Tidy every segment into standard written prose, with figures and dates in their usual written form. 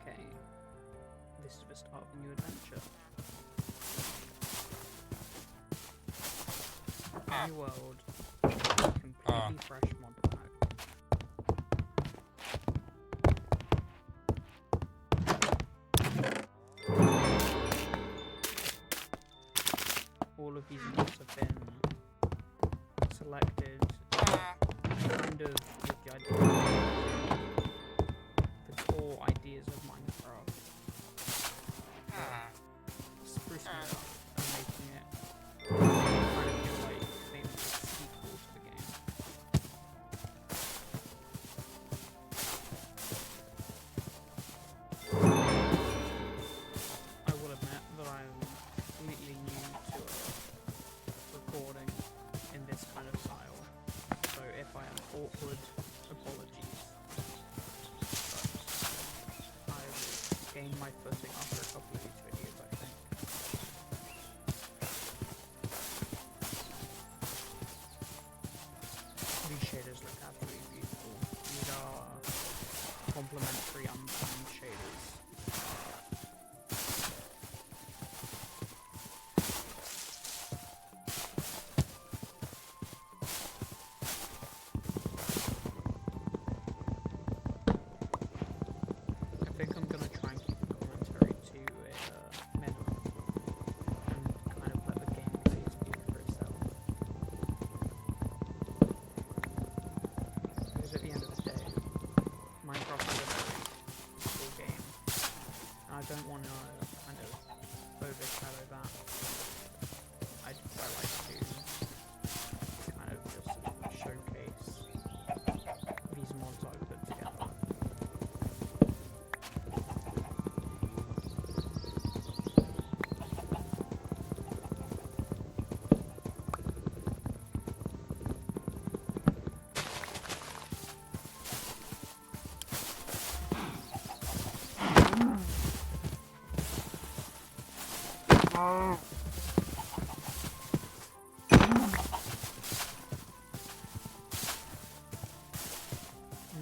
Okay, this is the start of a new adventure. New world, completely fresh mod pack. All of these mods have been selected kind of with the idea of the core ideas of Minecraft, sprucing it up and making it kind of feel like maybe a sequel to the game. I will admit that I'm completely new to recording in this kind of style, so if I am awkward, apologies. But I've gained my footing after a couple of these videos, I think. These shaders look absolutely beautiful. These are complementary unbound shaders. I think I'm going to try and keep the commentary to a minimum and kind of let the gameplay speak for itself. Because at the end of the day, Minecraft is a very cool game, and I don't want to kind of overshadow that. I like to kind of just showcase these mods I've put together.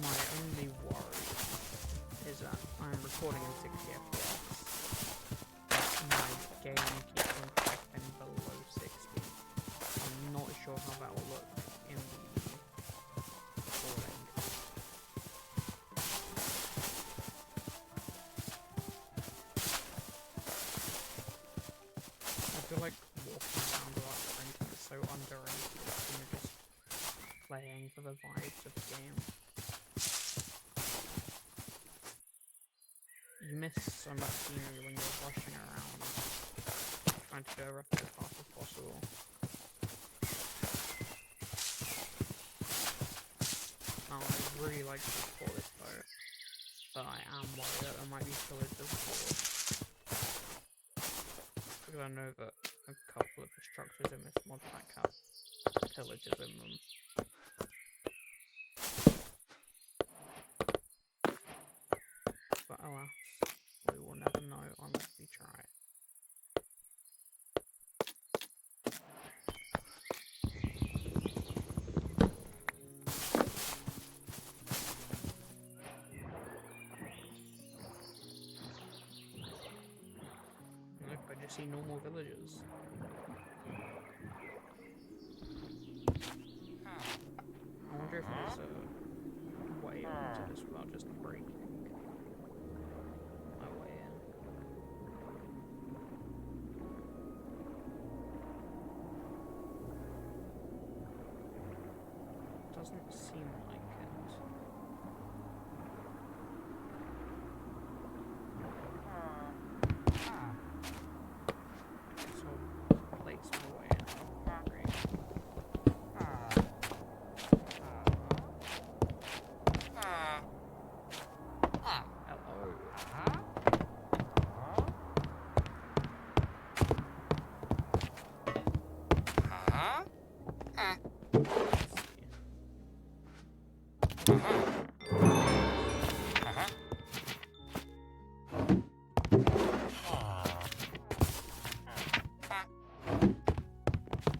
My only worry is that I'm recording in 60 FPS. My game keeps on cracking below 60. I'm not sure how that will look in the recording. I feel like walking around without drinking is so underrated when you're just playing for the vibes of the game. You miss so much scenery when you're rushing around, trying to go everything as fast as possible. Now, I really like to explore this boat, but I am worried that there might be pillagers aboard. Because I know that a couple of the structures in this mod pack have pillagers in them. But alas, we will never know unless we try. Nope, I just see normal villagers. I wonder if there's a way onto this without just breaking my way in. Doesn't seem like it. I guess I'll place my way in. Great. Hello.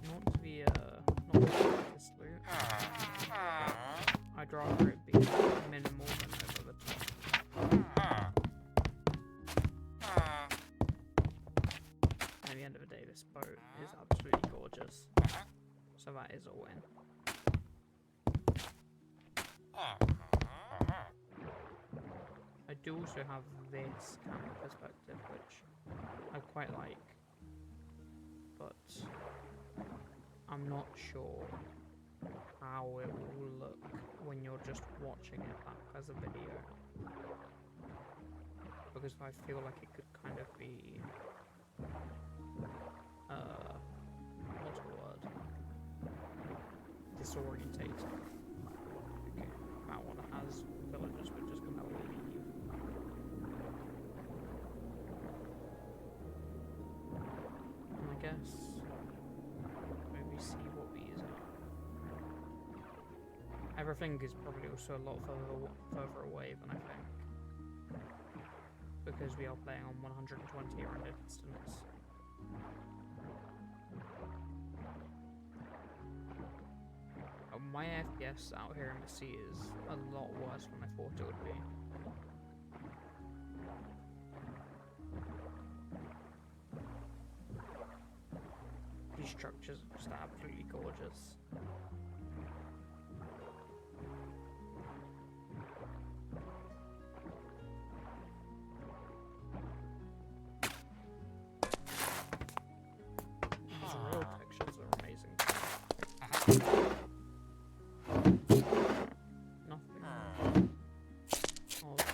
Not to be this loot. I'd rather it be minimal than over the top. So that is a win. I do also have this camera perspective, which I quite like, but I'm not sure how it will look when you're just watching it back as a video, because I feel like it could kind of be what's the word? Disorientating. Okay, that one has villagers, we're just gonna leave. And I guess maybe see what these are. Everything is probably also a lot further away than I think, because we are playing on 120 render distance. My FPS out here in the sea is a lot worse than I thought it would be. These structures are just absolutely gorgeous. These real textures are amazing. Nothing of too much.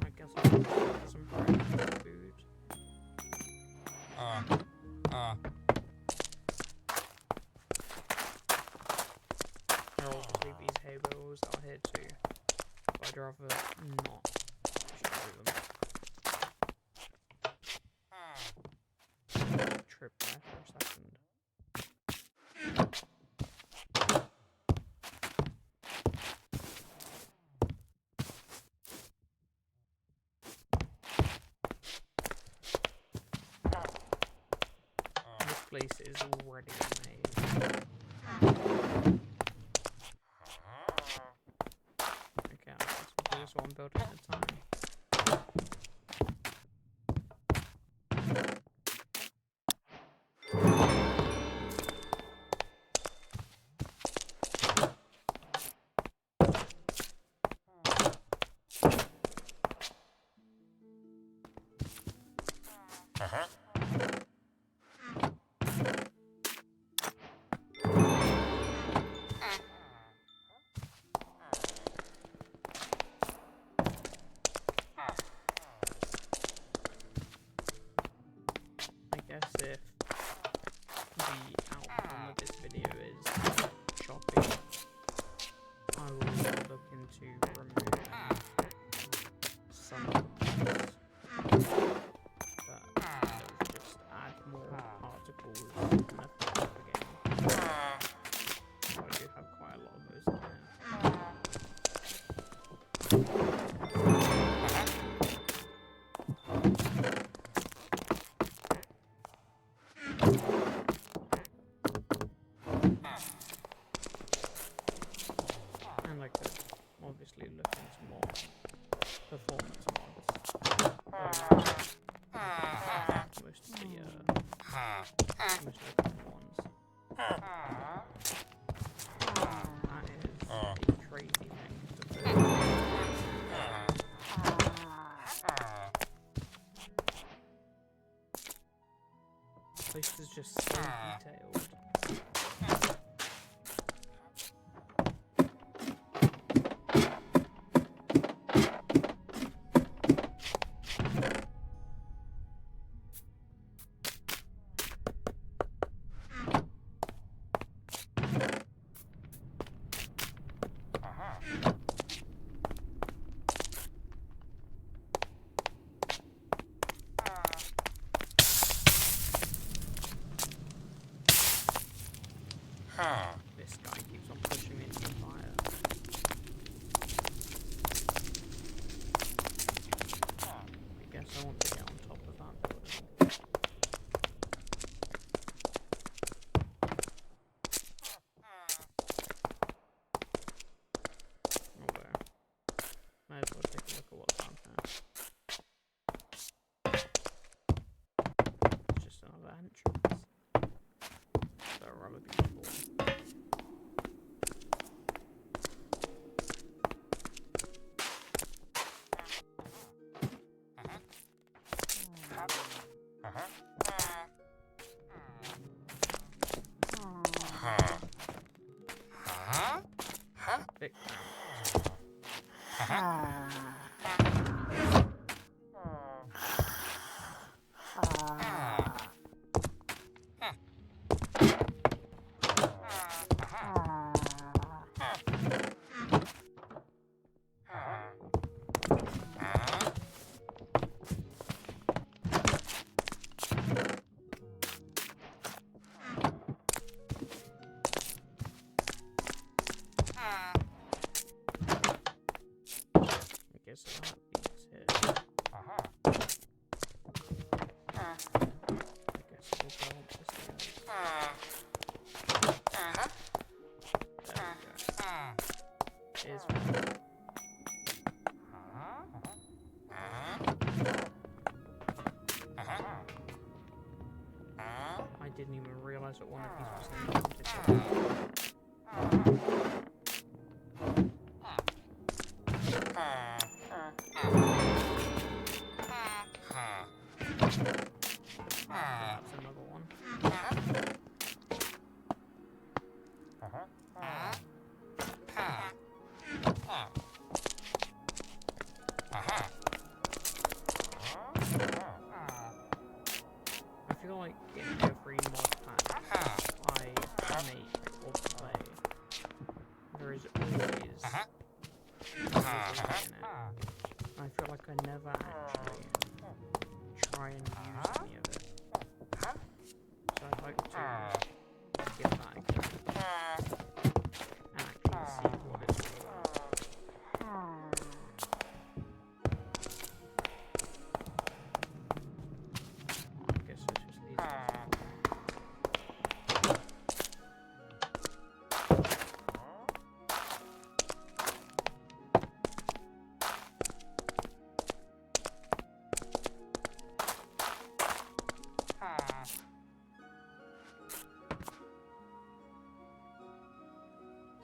I guess I'll get some food. There are obviously these hay bales out here too, but I'd rather not show them. Trip there for a second. This place is already amazing. Okay, I'll just do this one building at a time. I guess if the outcome of this video is choppy, I will look into removing some of these that just add more particles and effects to the game. So I do have quite a lot of those in here. And I could obviously look into more performance mods. Most of the common ones. That is a crazy thing to do. This place is just so detailed. that beats it. I guess we'll go up the stairs. There we go. Here's one. I didn't even realise that one of these was enchanted. That's another one. I feel like in every mod pack I make or play, there is always a way in it. I feel like I never actually try and use any of it. So I'd like to give that a go and actually see what it's all about. I guess it's just these ones.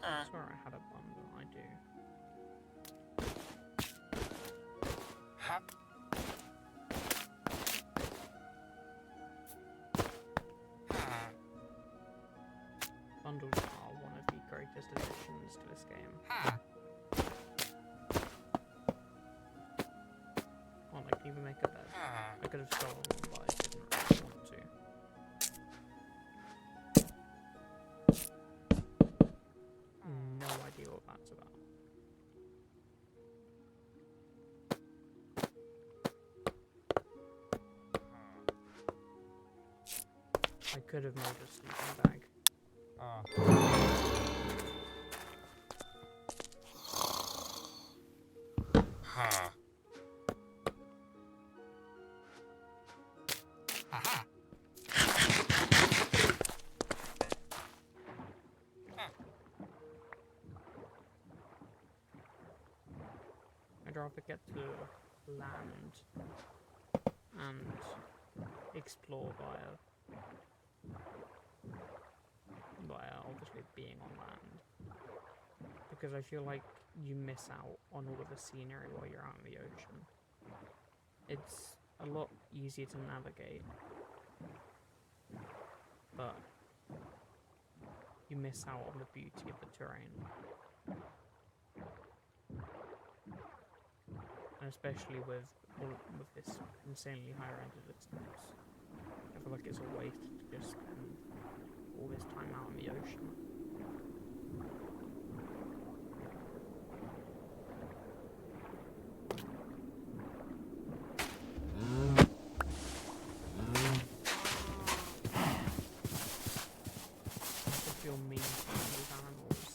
I swear I had a bundle, I do. Bundles are one of the greatest additions to this game. Well, I can even make a bed. I could have stolen one, but I didn't really want to. No idea what that's about. I could have made a sleeping bag. I'd rather get to land and explore via obviously being on land, because I feel like you miss out on all of the scenery while you're out in the ocean. It's a lot easier to navigate, but you miss out on the beauty of the terrain. And especially with this insanely high render distance, I feel like it's a waste to just spend all this time out in the ocean. I feel mean to these animals.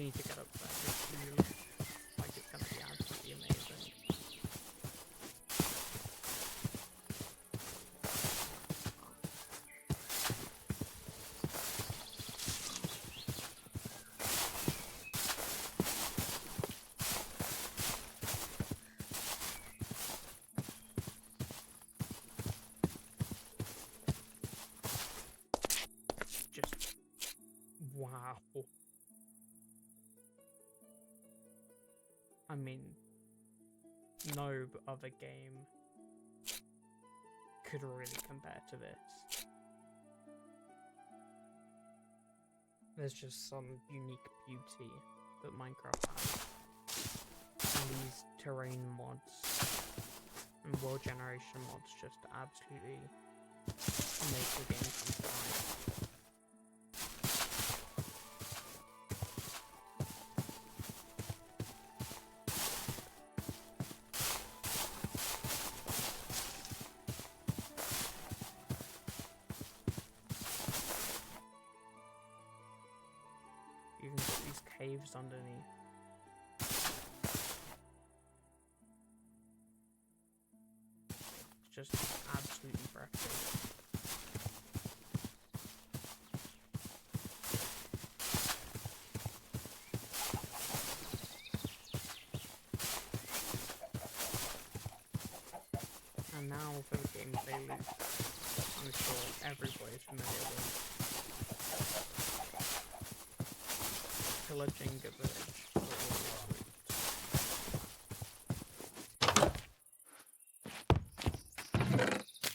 need to get up there. It looks like it's going to be absolutely amazing. Just wow. I mean, no other game could really compare to this. There's just some unique beauty that Minecraft has. And these terrain mods and world generation mods just absolutely make the game come to life. You can put these caves underneath. It's just absolutely breathtaking. And now for the gameplay loop, I'm sure everybody's familiar with. Pillaging a village for all its loot.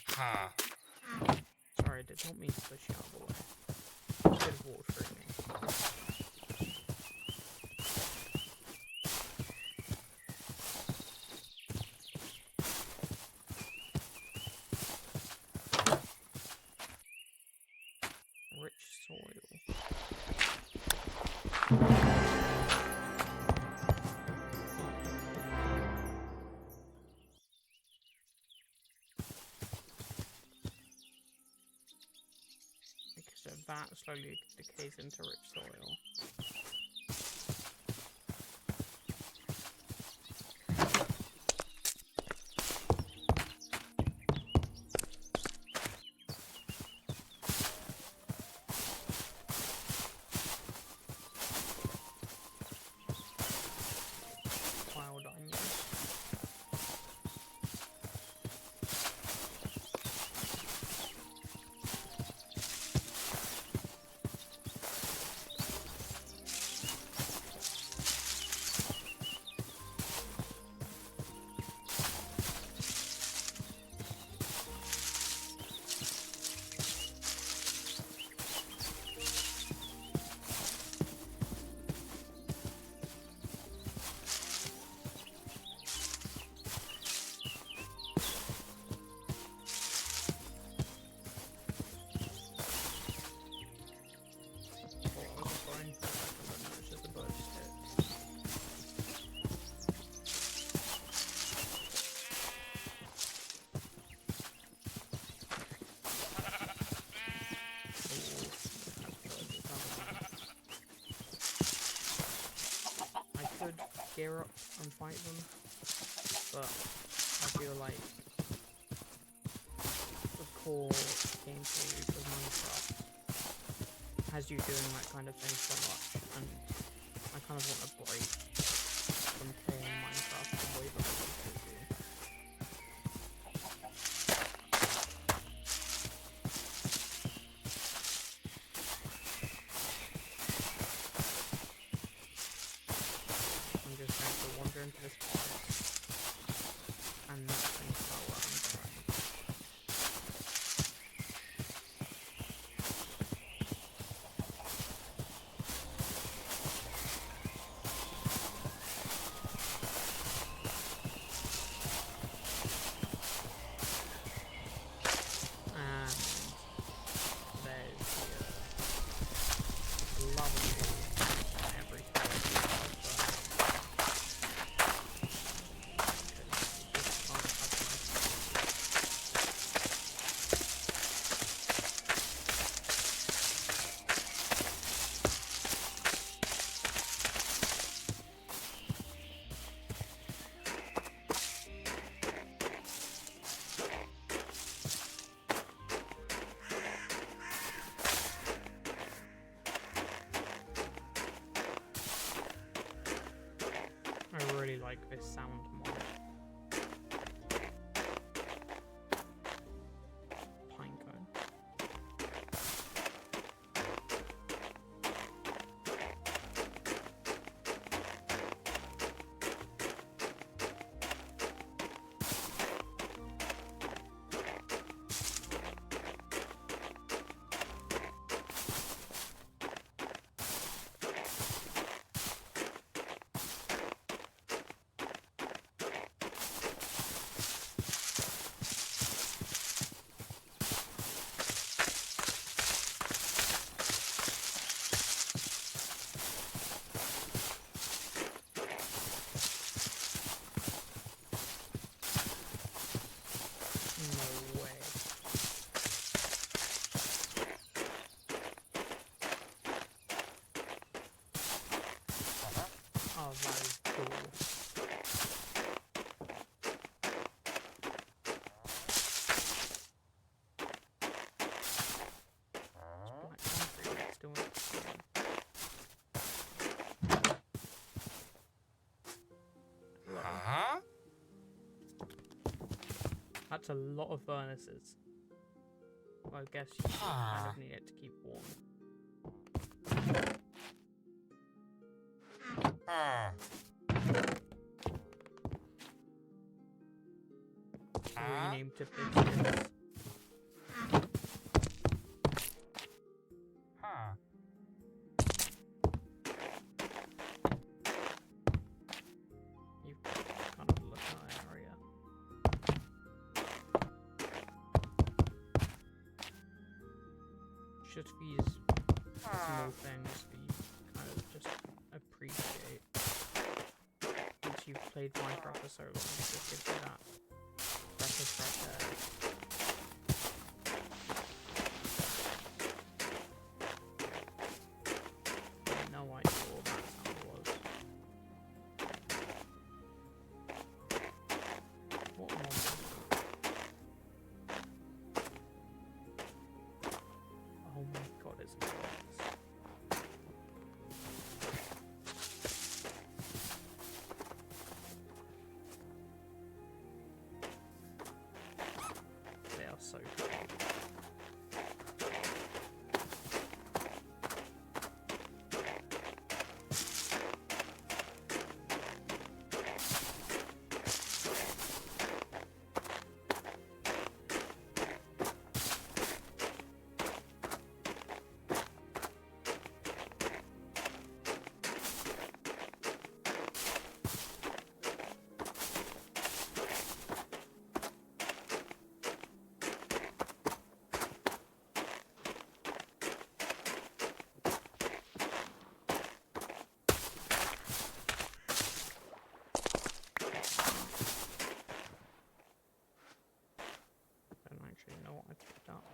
Ha! Sorry, I did not mean to push you out of the way. It did walk through me. Rich soil. So that slowly decays into rich soil. Wild onions. Gear up and fight them, but I feel like the core gameplay loop of Minecraft has you doing that kind of thing so much, and I kind of want a break from playing Minecraft the way that I used to do. I'm just going to wander into this forest and not think about what I'm doing. like this sound mod. Pinecone. No way. Oh, that is cool. It's black concrete next to it. Huh? That's a lot of furnaces. Well, I guess you kind of need it to keep warm. Rename to biscuits. You've got to kind of look at that area. Just these small things that you kind of just appreciate. Once you've played Minecraft for so long, it just gives you that breath of fresh air. I had no idea what that sound was. What mod was that? Oh my god, it's nuts. They are so cool. I don't actually know what I picked up.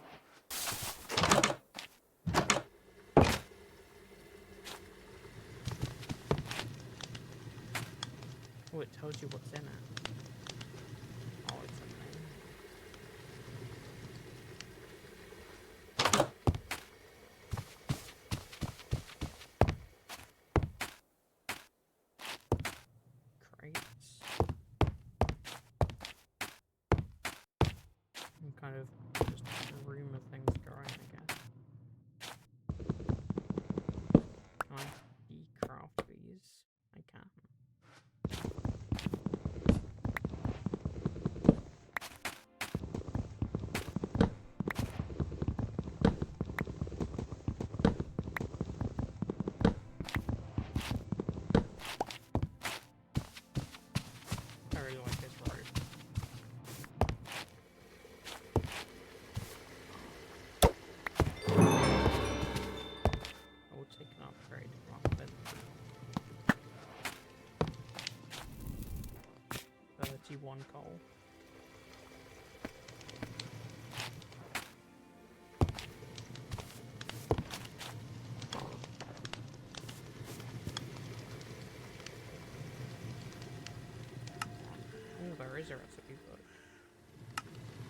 Oh, it tells you what's in it. Oh, it's amazing. Crates. I'm kind of just a room of things growing, I guess. Can I decraft these? I can. I really like this road. I will take an upgrade rather than 31 coal. Oh, there is a recipe book.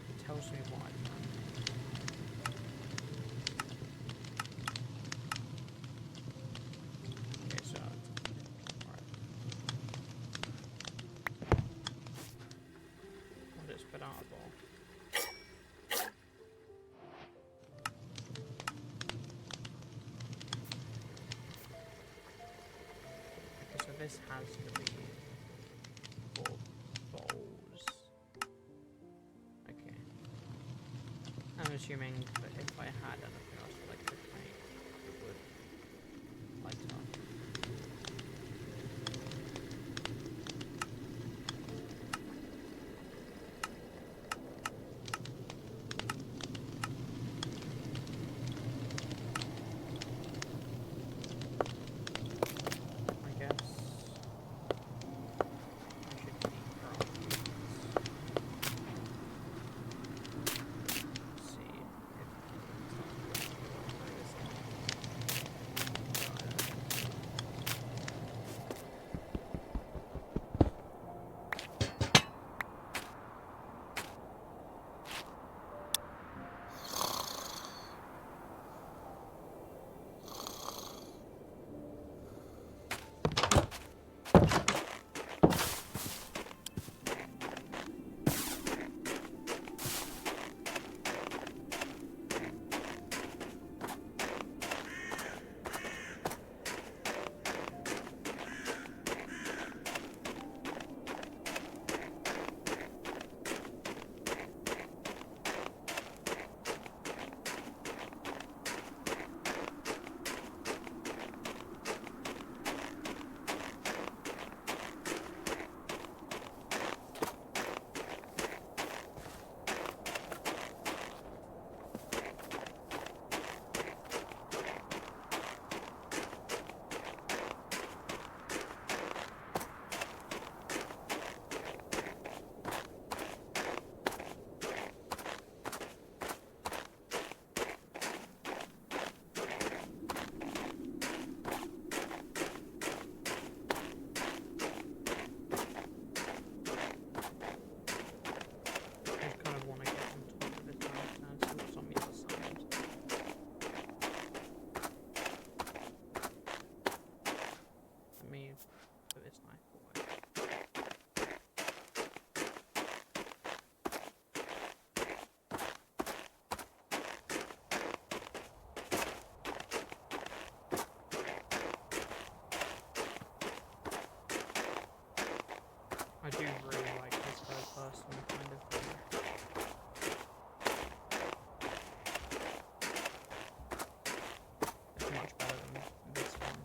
It tells me what I've done. Okay, so right. this has to be for bowls. Okay. I'm assuming that if I had anything else that I could make, it would light up. I guess I should decraft these. See if I do really like this third person kind of thing. It's much better than this one.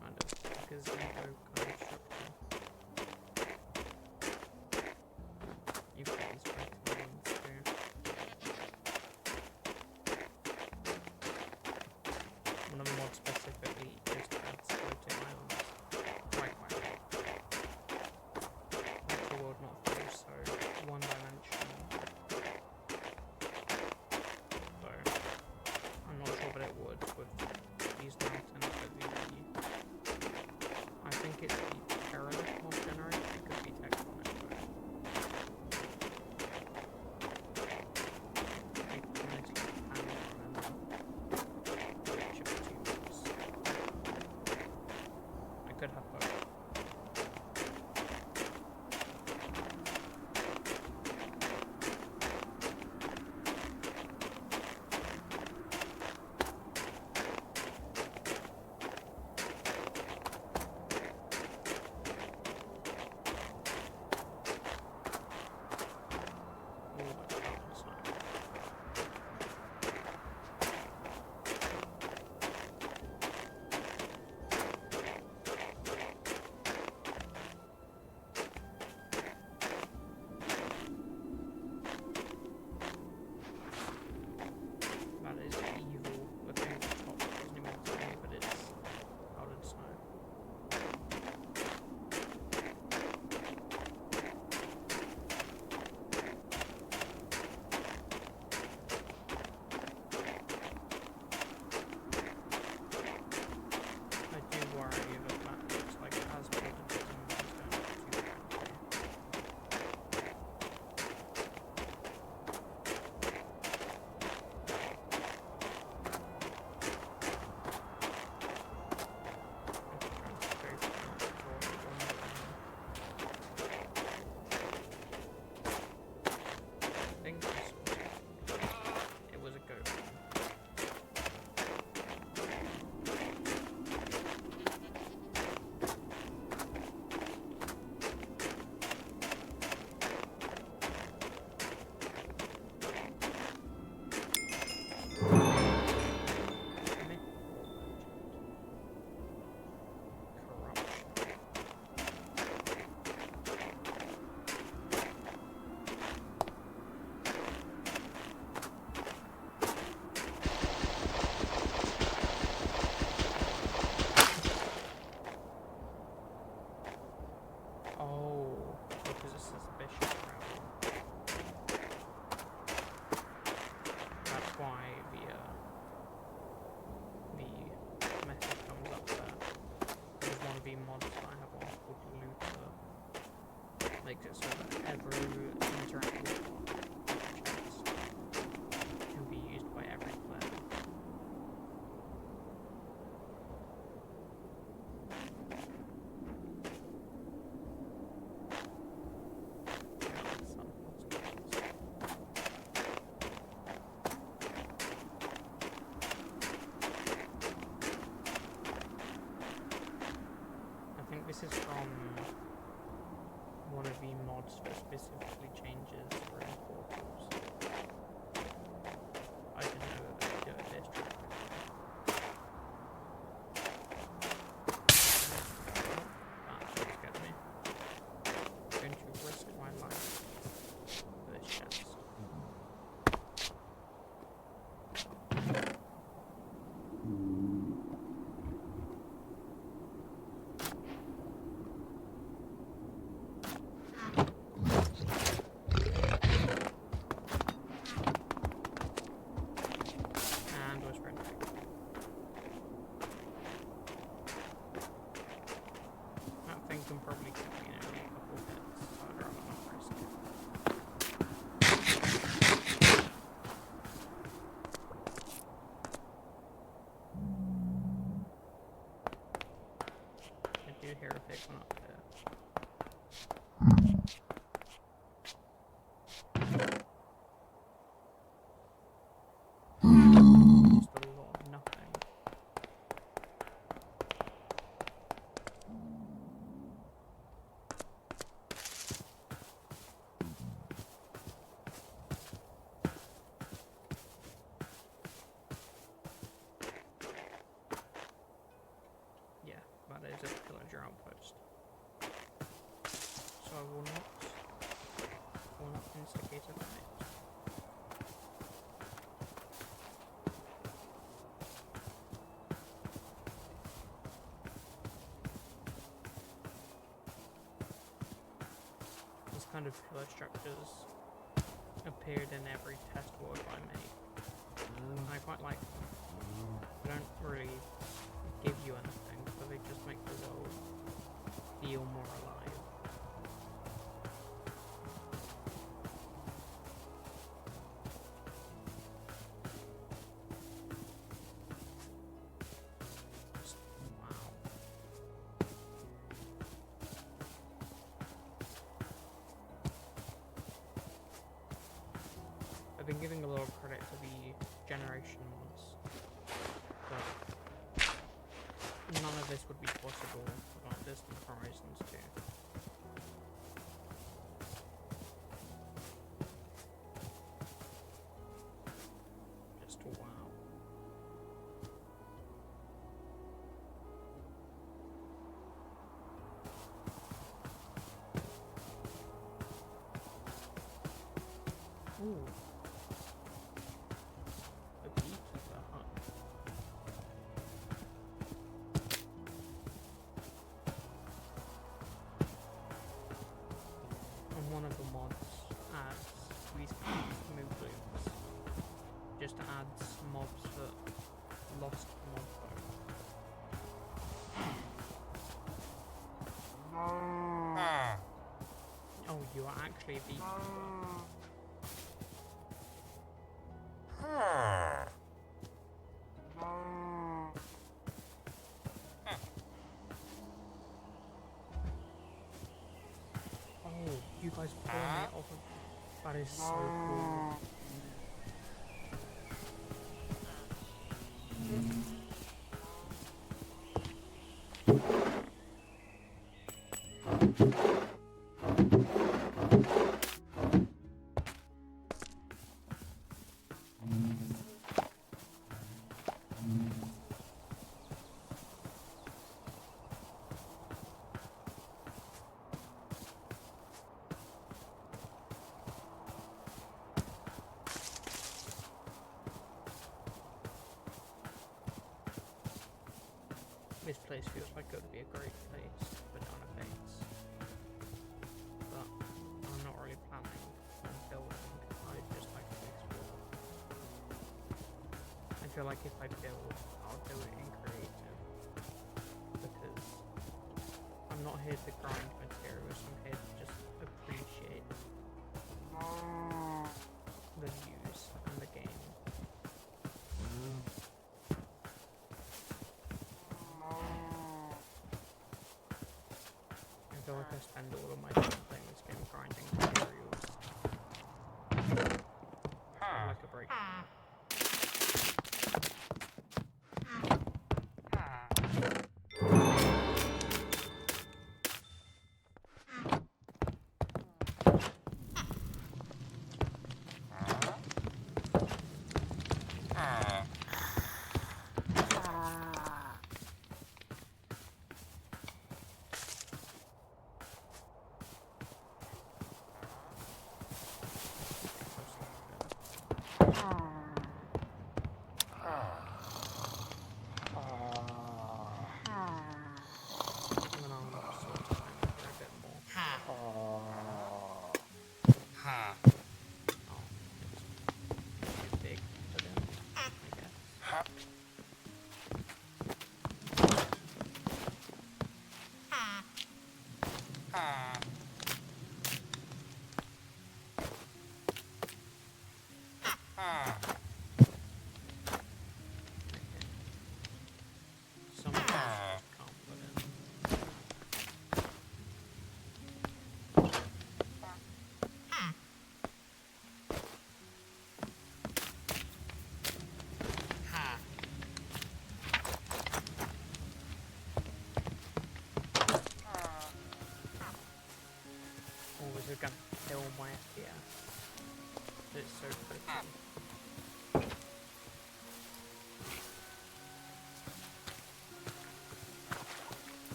Kind of, because this is from one of the mods that specifically changes room portals. I didn't know that they could do it this time. That scared me. I'm going to risk my life for this chest. And we're sprinting. That thing can probably kill me in only a couple hits, so I'd rather not risk it. I do hear a big one up there. Just a lot of nothing. Yeah, that is a pillager outpost. So I will not instigate a fight. These kind of pillar structures appeared in every test world I made. I quite like them. They don't really give you anything, but they just make the world feel more alive. Just, wow. I've been giving a lot of credit to the generation mods, but none of this would be possible without Distant Horizons 2. Just wow. Ooh. A beekeeper hut. And one of the mods adds these kind of move loops, just adds mobs that lost mob Oh, you are actually a beekeeper. Oh, you guys pollinate off of... That is so cool. This place feels like it would be a great place for Donna Bates. But I'm not really planning on building, I'd just like to explore. I feel like if I build, I'll do it in creative. Because I'm not here to grind materials, I'm here to just appreciate the views and the game. I feel like I spend all of my time playing this game grinding materials. I'd like a break. all my FPS. It's so pretty.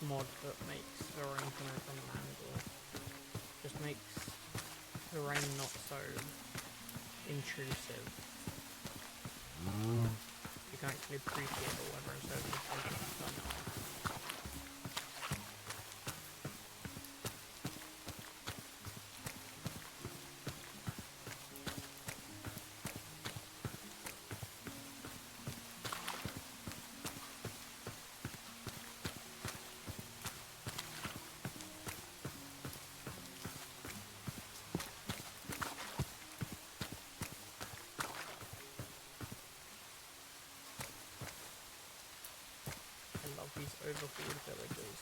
Mod that makes the rain come out from an angle just makes the rain not so intrusive. You can actually appreciate the weather instead of just taking the sun off. These overfilled villages.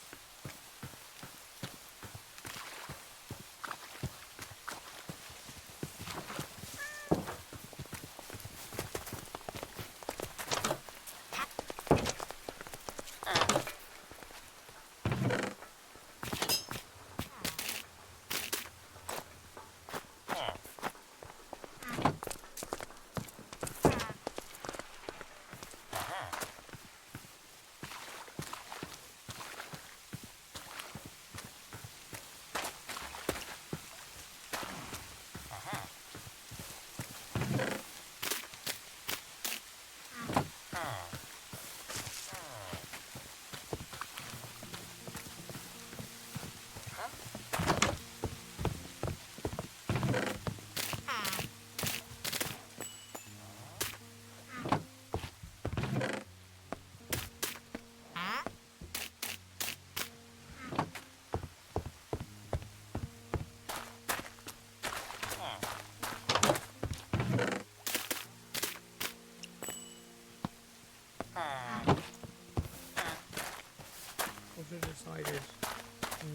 Also decided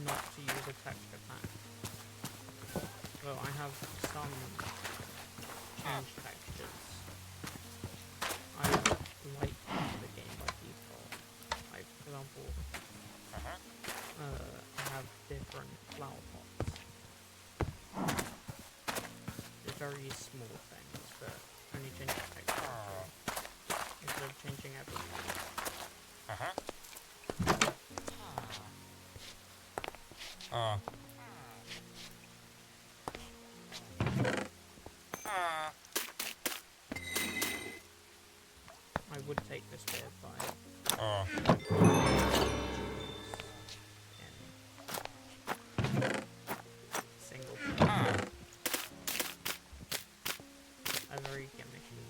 not to use a texture pack. So I have some change textures. I like the game by default. Like, for example, I have different flower pots. They're very small things that only change the texture instead of changing everything. I would take this bit by single a very gimmicky.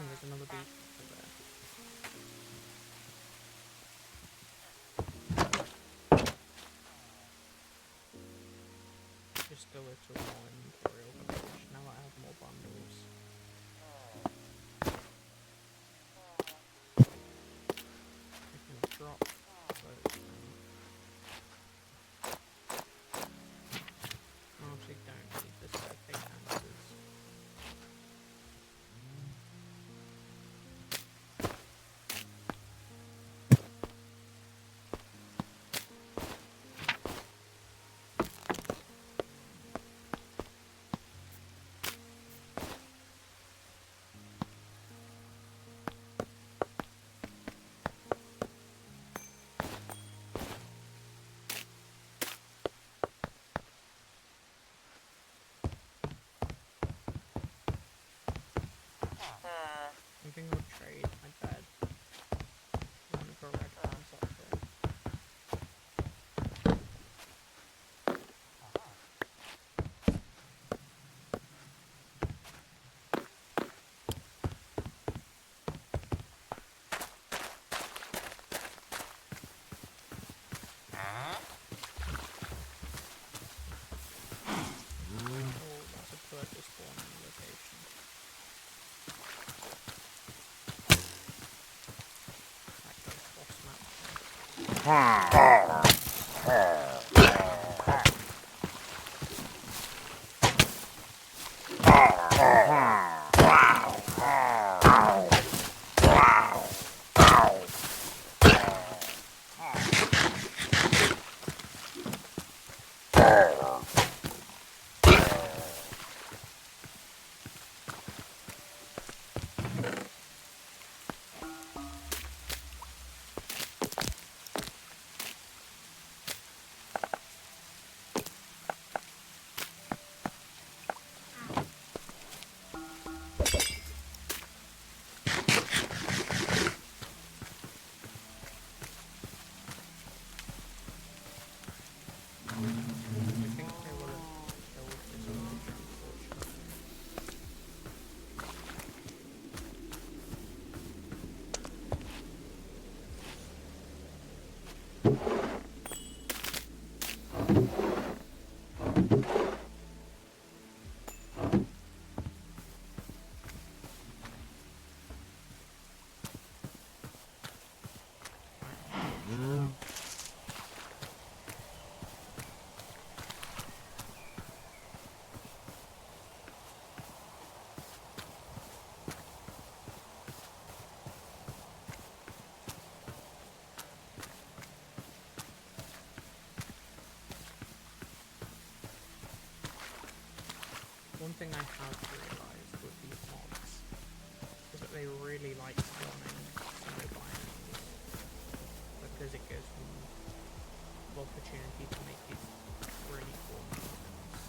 There's another beach over there. Just a little more Imperial village. Now I have more bundles. Anything will trade my bed. One for red ones up there. Oh, that's a purple spawning location. That goes cross map. I think they will have killed this villager, unfortunately. One thing I have realised with these mobs is that they really like spawning snow biomes because it gives them the opportunity to make these really cool mountains.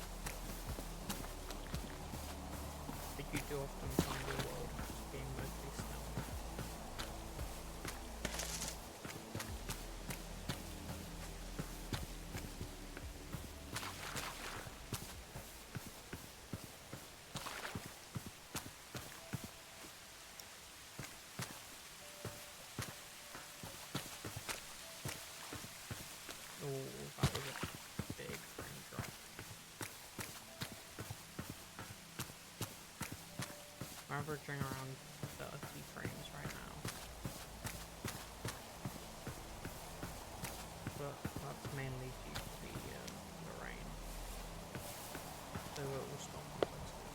But you do often find your world just being mostly snow. Oh, that was a big frame drop. I'm averaging around 30 frames right now. But that's mainly due to the rain. So it will stop eventually.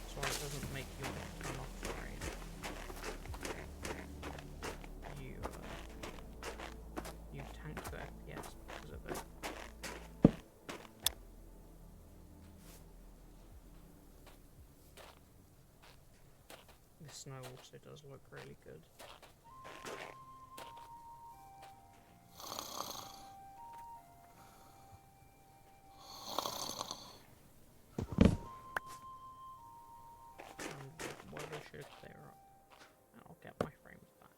So it doesn't make you want to turn off the rain. You tank the FPS because of it. The snow also does look really good. And the weather should clear up, and I'll get my frames back.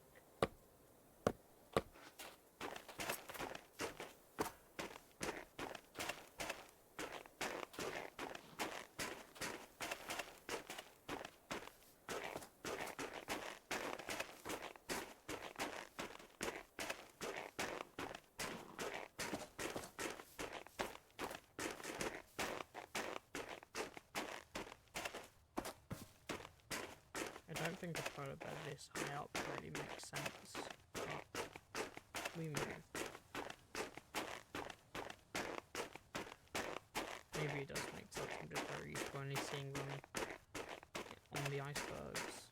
I don't think a polar bear this high up really makes sense, but we move. Maybe it does make sense, I'm just very used to only seeing them on the icebergs.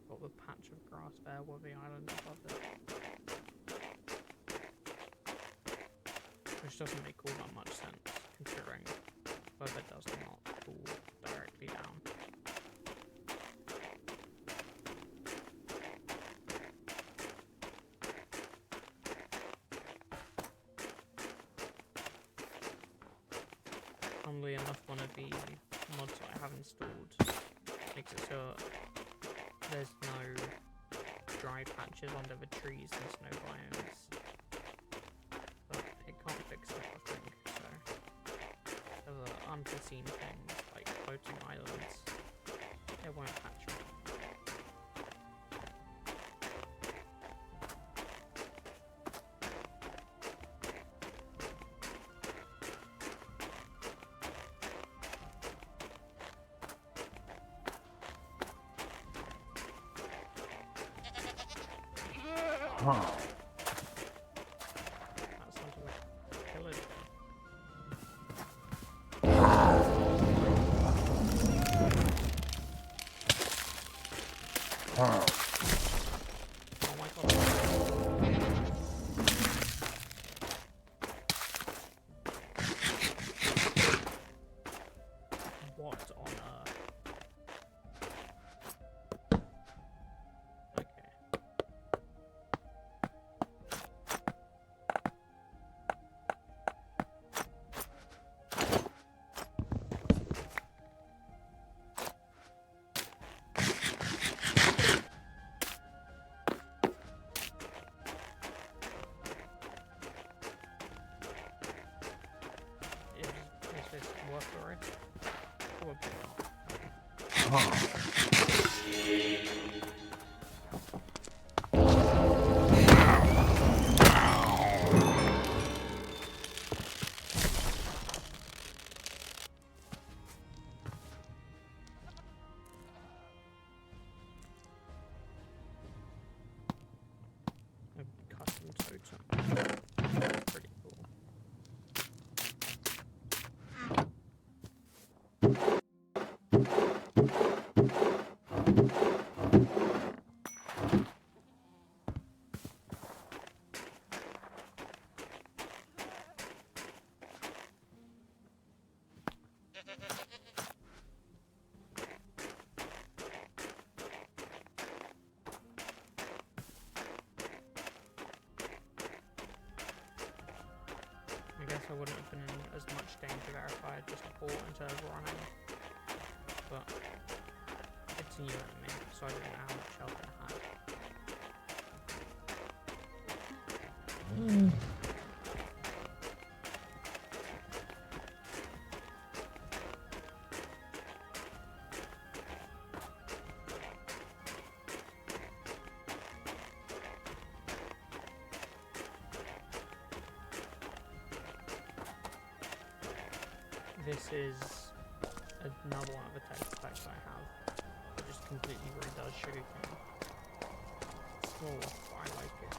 Got the patch of grass there with the island above it. Which doesn't make all that much sense, considering weather does not fall directly down. enough one of the mods that I have installed makes it so there's no dry patches under the trees and snow biomes. But it can't fix everything, so other unforeseen things like floating islands, it won't patch them. That sounds like a killer. Oh my god. What on earth? Okay. Is this worth the risk? Probably not. A custom totem. That's pretty cool. I guess I wouldn't have been in as much danger there if I had just bought instead of running. But it's a new enemy, so I don't know how much health I had. This is another one of the text packs I have. It just completely redoes sugarcane. It's small, but I like it.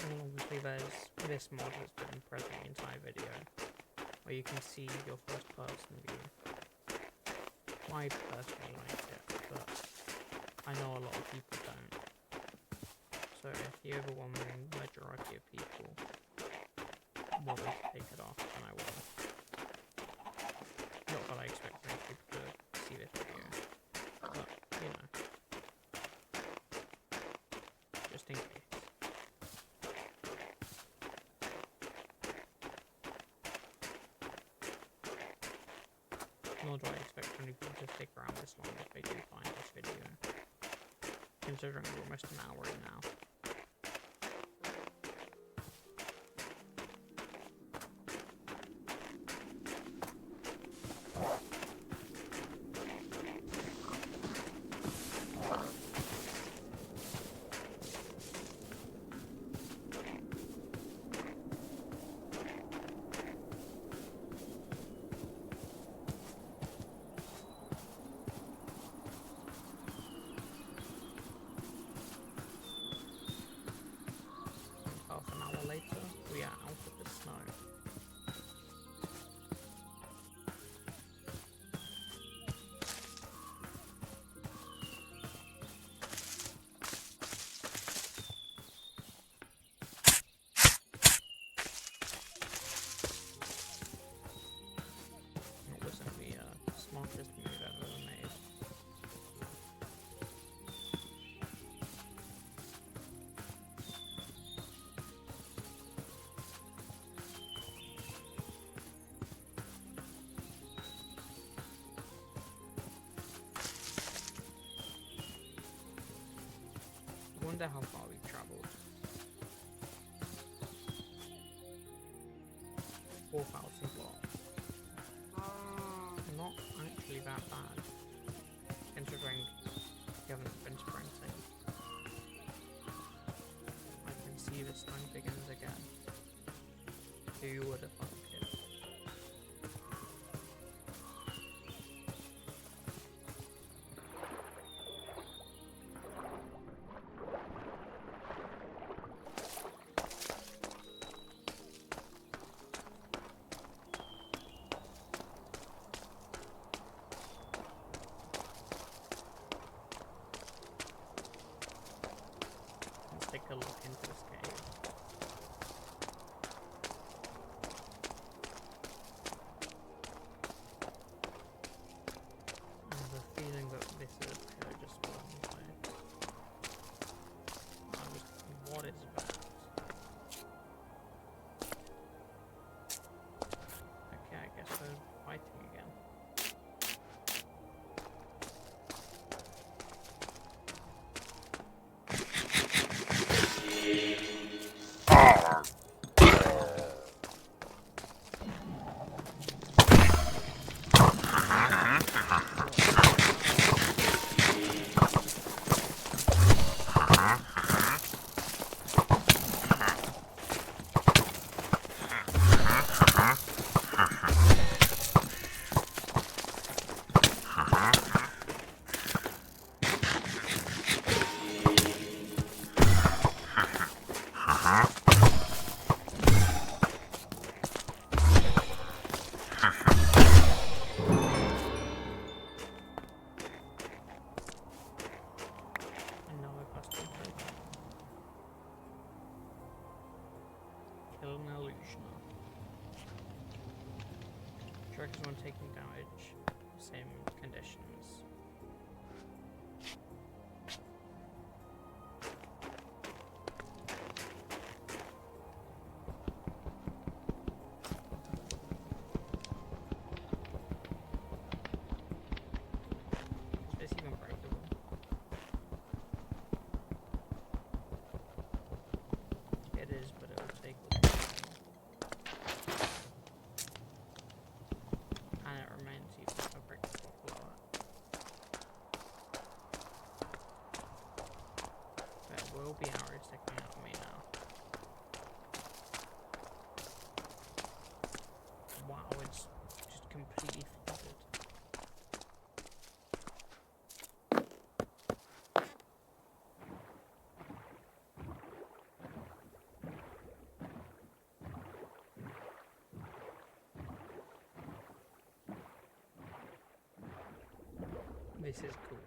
And obviously there's this mod that's been present the entire video, where you can see your first person view. I personally like it, but I know a lot of people don't. So if the overwhelming majority of people want me to take it off, then I will. Not that I expect most people to see this video, but, you know, just in case. Nor do I expect many people to stick around this long if they do find this video, considering we're almost an hour in now. wonder how far we've travelled. 4,000 blocks. Not actually that bad, considering you haven't been sprinting. I can see the sun begins again. Who would have thunk it? Let's take a look into this cave. I have a feeling that this is a pillar just one way. What is that? Okay, I guess we're fighting again. And now I've lost control. Kill an illusioner. Triggers when taking damage. Same conditions. Is this even breakable? It is, but it will take a long time. And it remains even if I break the block below it. There will be arrows sticking out of me now. Wow, it's just completely flooded. This is cool.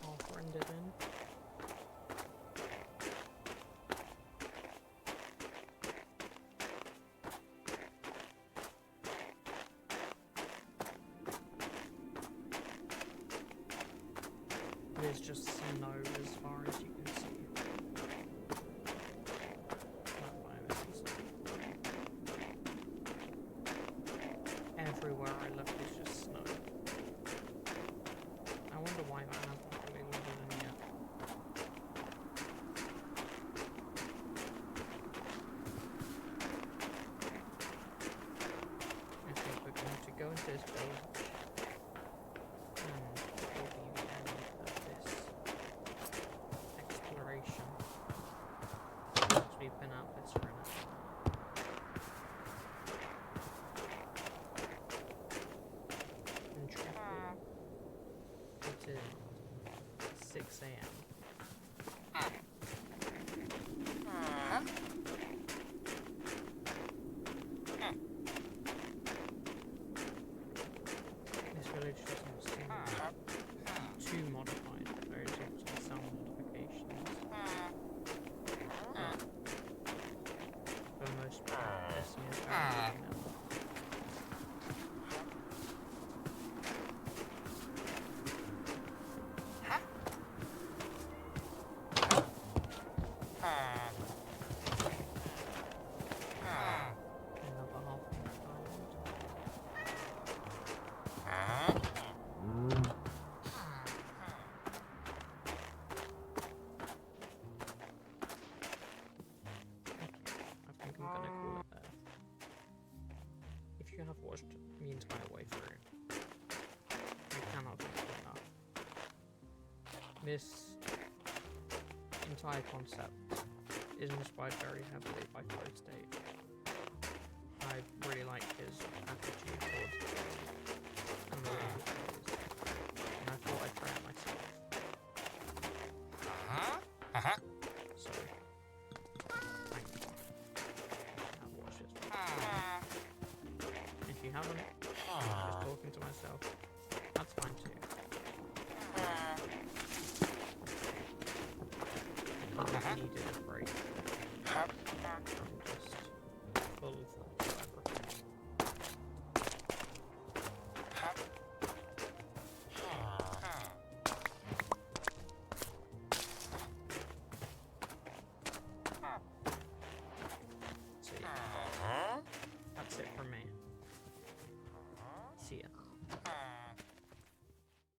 All rendered in. There's just snow as far as you can see. That biome is insane. Everywhere I look is just snow. I wonder why that hasn't really rendered in yet. I think we're going to go into this village. And it will be the end of this sand. This village doesn't seem too modified. There is obviously some modifications. But for the most part, this seems very vanilla. Another half inch gold. I think I'm gonna call it there. If you have watched the entire way through, you cannot thank me enough. This entire concept is inspired very heavily by flowstate. I really like his attitude towards it and the way he plays, and I thought I'd try it myself. So, thank you. I've watched it. If you haven't, just talking to myself, that's fine too. I needed a break.